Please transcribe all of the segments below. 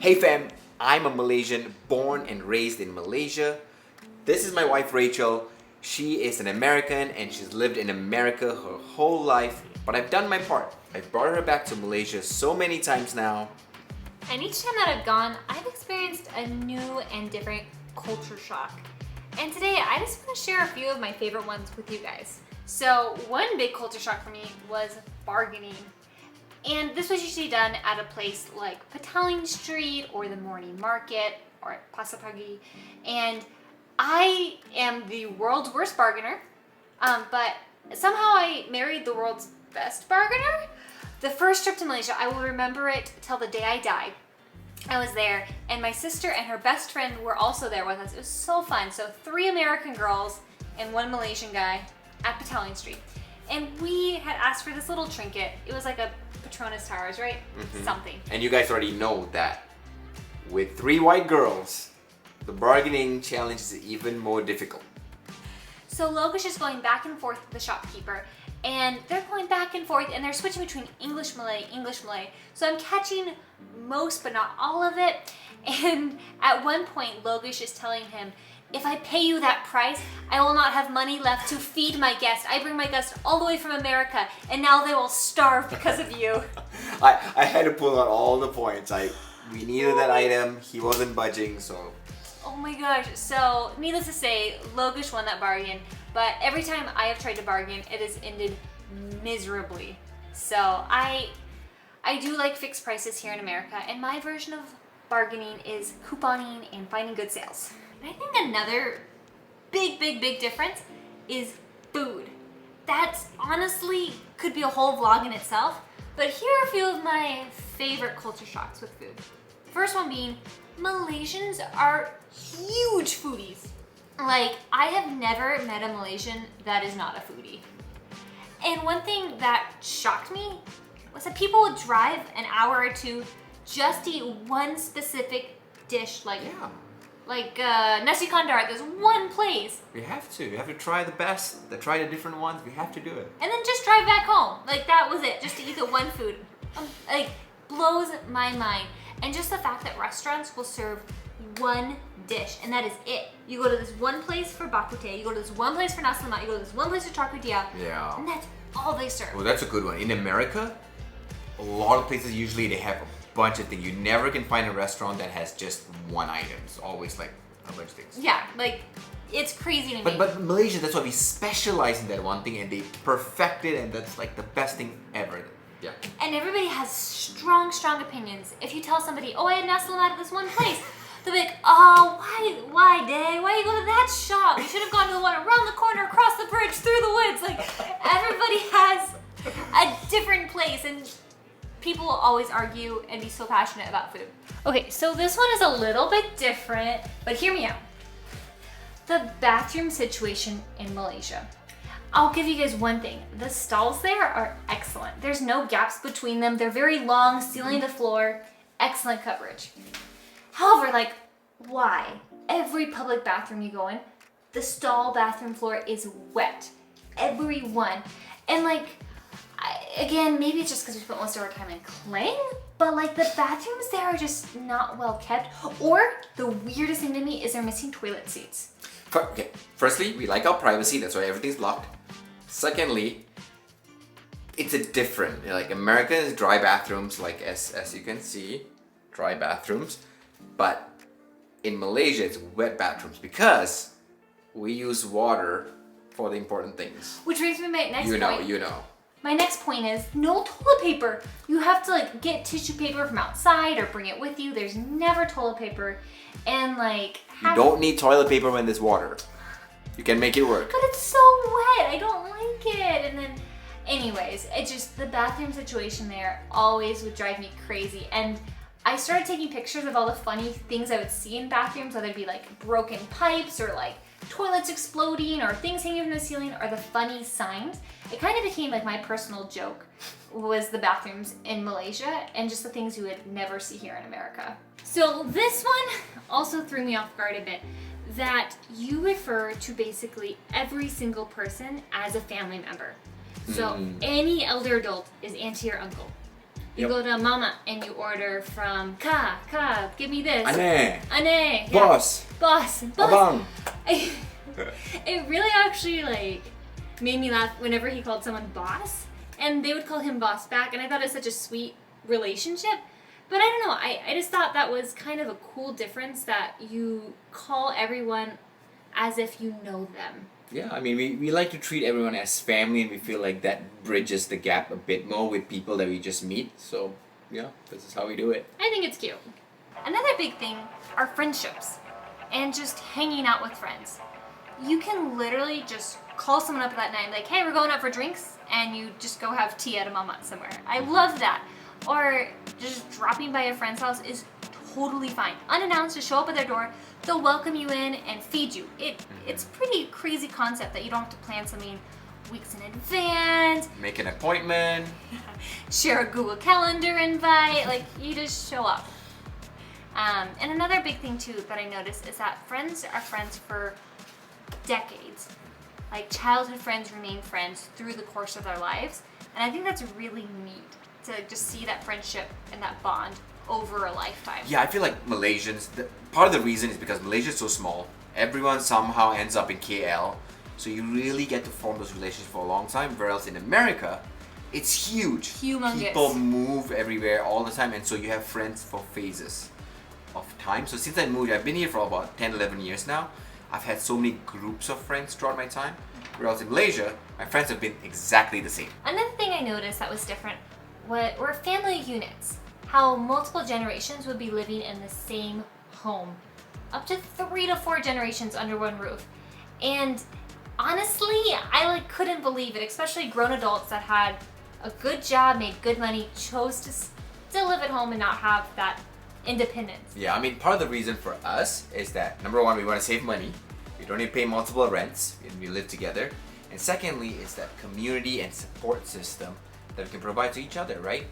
Hey fam, I'm a Malaysian born and raised in Malaysia. This is my wife Rachel. She is an American and she's lived in America her whole life, but I've done my part. I've brought her back to Malaysia so many times now. And each time that I've gone, I've experienced a new and different culture shock. And today, I just want to share a few of my favorite ones with you guys. So one big culture shock for me was bargaining. And this was usually done at a place like Petaling Street or the Morning Market or at Pasar Pagi. And I am the world's worst bargainer, but somehow I married the world's best bargainer. The first trip to Malaysia, I will remember it till the day I die. I was there, and my sister and her best friend were also there with us. It was so fun. So 3 American girls and 1 Malaysian guy at Petaling Street. And we had asked for this little trinket. It was like a Petronas Towers, right? Something. And you guys already know that with 3 white girls, the bargaining challenge is even more difficult. So Logesh is going back and forth with the shopkeeper, and they're going back and forth, and they're switching between English, Malay, English, Malay. So I'm catching most, but not all of it. And at one point, Logesh is telling him, if I pay you that price, I will not have money left to feed my guests. I bring my guests all the way from America, and now they will starve because of you. I had to pull out all the points. We needed that item. He wasn't budging, so. Oh my gosh. So needless to say, Logesh won that bargain. But every time I have tried to bargain, it has ended miserably. So I do like fixed prices here in America, and my version of bargaining is couponing and finding good sales. And I think another big difference is food. That honestly could be a whole vlog in itself, but here are a few of my favorite culture shocks with food. First one being, Malaysians are huge foodies. Like, I have never met a Malaysian that is not a foodie. And one thing that shocked me was that people would drive an hour or two just to eat one specific dish, like nasi kandar. There's one place. You have to try the best, try the different ones. We have to do it. And then just drive back home. Like, that was it, just to eat the one food. Like, blows my mind. And just the fact that restaurants will serve one dish, and that is it. You go to this one place for bak kut teh, you go to this one place for nasi lemak, you go to this one place for char kway teow, and that's all they serve. Well, that's a good one. In America, a lot of places usually they have a bunch of things. You never can find a restaurant that has just one item. It's always like a bunch of things. Yeah, like, it's crazy to me. But Malaysia, that's why we specialize in that one thing, and they perfect it, and that's like the best thing ever. Yeah. And everybody has strong opinions. If you tell somebody, oh, I had nasi lemak at this one place, they'll be like, oh, why, Day? Why you go to that shop? You should have gone to the one around the corner, across the bridge, through the woods. Like, everybody has a different place, and people will always argue and be so passionate about food. Okay, so this one is a little bit different, but hear me out. The bathroom situation in Malaysia. I'll give you guys one thing. The stalls there are excellent. There's no gaps between them. They're very long, ceiling to floor, excellent coverage. However, like, why? Every public bathroom you go in, the stall bathroom floor is wet. Every one. And like, again, maybe it's just because we spent most of our time in Klang, but like the bathrooms there are just not well kept. Or the weirdest thing to me is they're missing toilet seats. Okay. Firstly, we like our privacy. That's why everything's locked. Secondly, it's a different. Like, America is dry bathrooms, like as you can see, dry bathrooms. But in Malaysia, it's wet bathrooms because we use water for the important things. Which brings me to my next point. You know. My next point is no toilet paper. You have to like get tissue paper from outside or bring it with you. There's never toilet paper. And like... You don't need toilet paper when there's water. You can make it work. But it's so wet. I don't like it. And then, anyways, it's just the bathroom situation there always would drive me crazy. And I started taking pictures of all the funny things I would see in bathrooms, whether it be like broken pipes or like toilets exploding or things hanging from the ceiling or the funny signs. It kind of became like my personal joke was the bathrooms in Malaysia and just the things you would never see here in America. So this one also threw me off guard a bit, that you refer to basically every single person as a family member. So any elder adult is auntie or uncle. You go to Mama and you order from Ka, give me this. Ane. Ane. Yeah. Boss. Boss. Abang. It really actually like made me laugh whenever he called someone boss, and they would call him boss back, and I thought it was such a sweet relationship. But I don't know, I just thought that was kind of a cool difference that you call everyone as if you know them. Yeah, I mean, we like to treat everyone as family, and we feel like that bridges the gap a bit more with people that we just meet. So, yeah, this is how we do it. I think it's cute. Another big thing are friendships and just hanging out with friends. You can literally just call someone up that night like, hey, we're going out for drinks, and you just go have tea at a mama somewhere. I love that. Or just dropping by a friend's house is totally fine. Unannounced, just show up at their door, they'll welcome you in and feed you. It's pretty crazy concept that you don't have to plan something weeks in advance. Make an appointment. Share a Google Calendar invite. Like, you just show up. And another big thing too that I noticed is that friends are friends for decades. Like, childhood friends remain friends through the course of their lives. And I think that's really neat to just see that friendship and that bond over a lifetime. Yeah, I feel like Malaysians, part of the reason is because Malaysia is so small. Everyone somehow ends up in KL. So you really get to form those relationships for a long time. Whereas in America, it's huge. Humongous. People move everywhere all the time. And so you have friends for phases of time. So since I moved, I've been here for about 10, 11 years now. I've had so many groups of friends throughout my time. Whereas in Malaysia, my friends have been exactly the same. Another thing I noticed that was different were family units. How multiple generations would be living in the same home. Up to 3 to 4 generations under one roof. And honestly, I couldn't believe it, especially grown adults that had a good job, made good money, chose to still live at home and not have that independence. Yeah, I mean, part of the reason for us is that, number one, we want to save money. We don't need to pay multiple rents. We live together. And secondly, is that community and support system that we can provide to each other, right?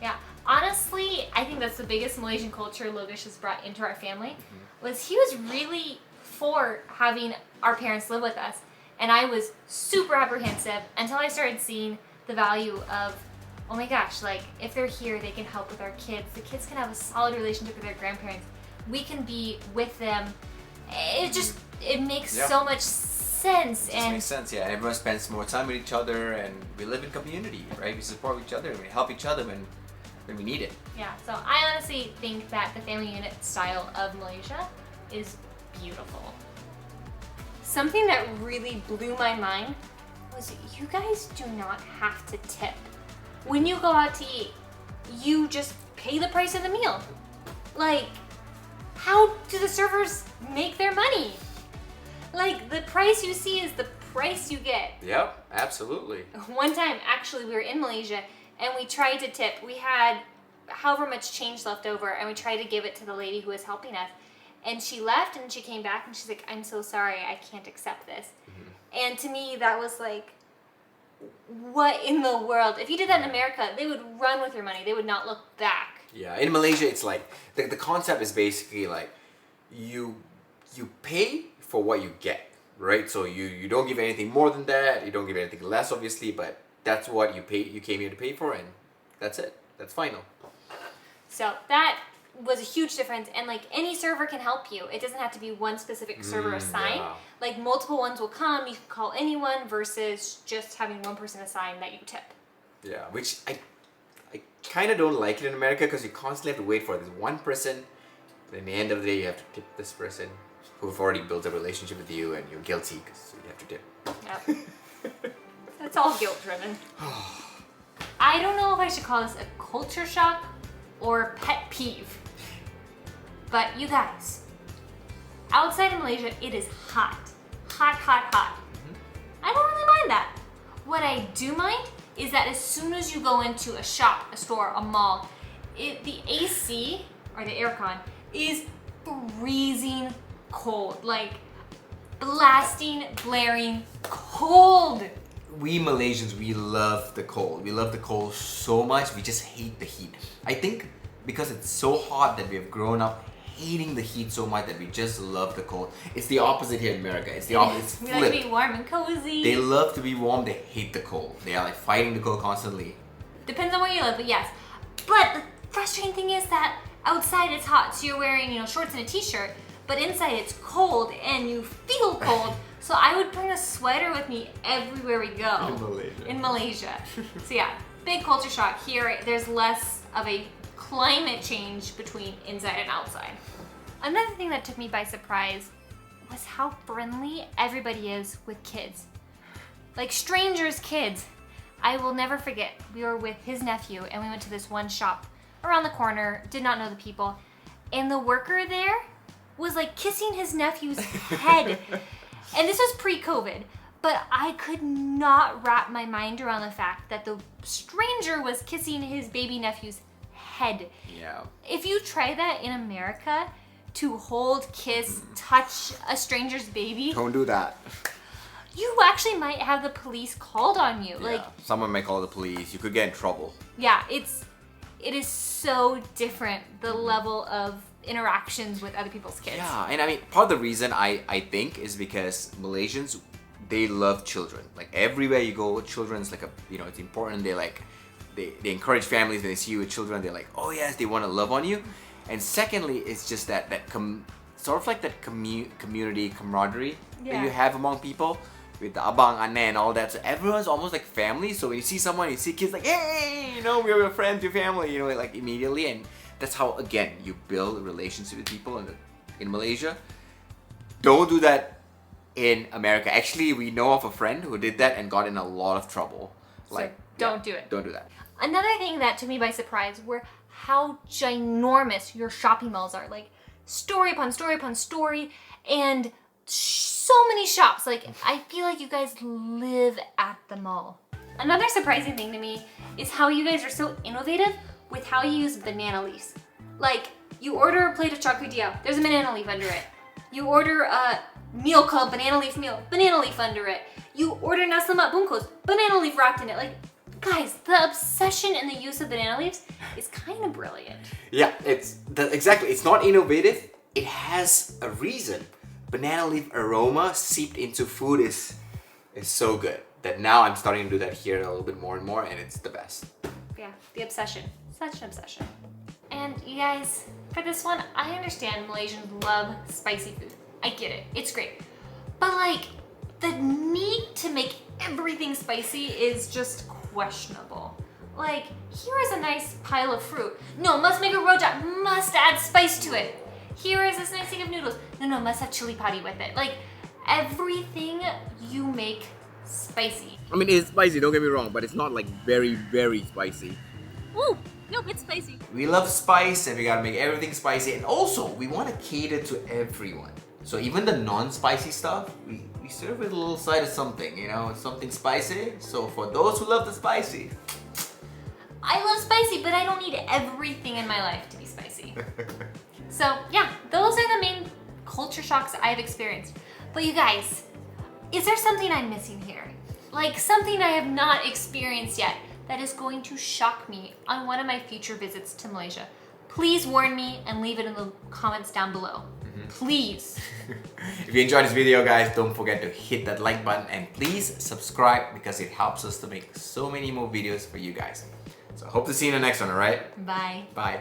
Yeah, honestly, I think that's the biggest Malaysian culture Logesh has brought into our family. Was he was really for having our parents live with us, and I was super apprehensive until I started seeing the value of, oh my gosh, like if they're here, they can help with our kids. The kids can have a solid relationship with their grandparents. We can be with them. It makes so much sense. It makes sense, yeah. And everyone spends more time with each other, and we live in community, right? We support each other, and we help each other when we need it. Yeah, so I honestly think that the family unit style of Malaysia is beautiful. Something that really blew my mind was you guys do not have to tip. When you go out to eat, you just pay the price of the meal. Like, how do the servers make their money? Like, the price you see is the price you get. Yep, absolutely. One time, actually, we were in Malaysia and we tried to tip. We had however much change left over, and we tried to give it to the lady who was helping us. And she left, and she came back, and she's like, I'm so sorry, I can't accept this. And to me, that was like, what in the world? If you did that in America, they would run with your money. They would not look back. Yeah, in Malaysia, it's like, the concept is basically like, you pay for what you get, right? So you don't give anything more than that, you don't give anything less, obviously, but that's what you came here to pay for, and that's it. That's final. So that was a huge difference, and like any server can help you. It doesn't have to be one specific server assigned. Yeah. Like multiple ones will come, you can call anyone versus just having one person assigned that you tip. Yeah, which I kind of don't like it in America because you constantly have to wait for this one person. But in the end of the day, you have to tip this person who've already built a relationship with you, and you're guilty because you have to tip. Yep. That's all guilt driven. I don't know if I should call this a culture shock or pet peeve. But you guys, outside of Malaysia, it is hot. Hot, hot, hot. I don't really mind that. What I do mind is that as soon as you go into a shop, a store, a mall, the AC, or the aircon, is freezing cold. Like, blasting, blaring cold. We Malaysians, we love the cold. We love the cold so much, we just hate the heat. I think because it's so hot that we have grown up hating the heat so much that we just love the cold. It's the opposite here in America. It's the opposite. It's We flipped. like to be warm and cozy. They love to be warm, they hate the cold. They are like fighting the cold constantly. Depends on where you live, but yes. But the frustrating thing is that outside it's hot, so you're wearing, shorts and a t-shirt, but inside it's cold and you feel cold. So I would bring a sweater with me everywhere we go. In Malaysia. So yeah, big culture shock here. There's less of a climate change between inside and outside. Another thing that took me by surprise was how friendly everybody is with kids. Like strangers' kids. I will never forget, we were with his nephew and we went to this one shop around the corner, did not know the people, and the worker there was like kissing his nephew's head. And this was pre-COVID, but I could not wrap my mind around the fact that the stranger was kissing his baby nephew's head. Yeah. If you try that in America, to hold, kiss, touch a stranger's baby, Don't do that. you actually might have the police called on you. Yeah. Like, Someone may call the police. You could get in trouble. yeah, it is so different, the level of interactions with other people's kids. Yeah, and I mean, part of the reason I think is because Malaysians, they love children. Like everywhere you go, children's like it's important. They encourage families when they see you with children. They're like, oh yes, they want to love on you. And secondly, it's just that sort of like that community camaraderie that you have among people with the abang, ane, and all that. So everyone's almost like family. So when you see someone, you see kids like, hey, we're your friends, your family, like immediately. And that's how, again, you build relationships with people in Malaysia. Don't do that in America. Actually, we know of a friend who did that and got in a lot of trouble. So don't do it. Don't do that. Another thing that took me by surprise were how ginormous your shopping malls are. Like story upon story upon story, and so many shops. Like I feel like you guys live at the mall. Another surprising thing to me is how you guys are so innovative with how you use banana leaves. Like you order a plate of char kway teow, there's a banana leaf under it. You order a meal called banana leaf meal, banana leaf under it. You order nasi lemak bungkus, banana leaf wrapped in it. Like, guys, the obsession in the use of banana leaves is kind of brilliant. Yeah, exactly. It's not innovative. It has a reason. Banana leaf aroma seeped into food is so good that now I'm starting to do that here a little bit more and more, and it's the best. Yeah, the obsession. Such an obsession. And you guys, for this one, I understand Malaysians love spicy food. I get it. It's great. But like, the need to make everything spicy is just questionable. Like, here is a nice pile of fruit. No, must make a rojak. Must add spice to it. Here is this nice thing of noodles. No, must have chili padi with it. Like, everything you make spicy. I mean, it's spicy, don't get me wrong, but it's not like very, very spicy. Ooh, nope, it's spicy. We love spice and we gotta make everything spicy, and also we want to cater to everyone. So even the non-spicy stuff, we serve with a little side of something, something spicy. So for those who love the spicy. I love spicy, but I don't need everything in my life to be spicy. So yeah, those are the main culture shocks I've experienced. But you guys, is there something I'm missing here? Like something I have not experienced yet that is going to shock me on one of my future visits to Malaysia? Please warn me and leave it in the comments down below. Please. If you enjoyed this video, guys, don't forget to hit that like button and please subscribe because it helps us to make so many more videos for you guys. So I hope to see you in the next one, alright? Bye. Bye.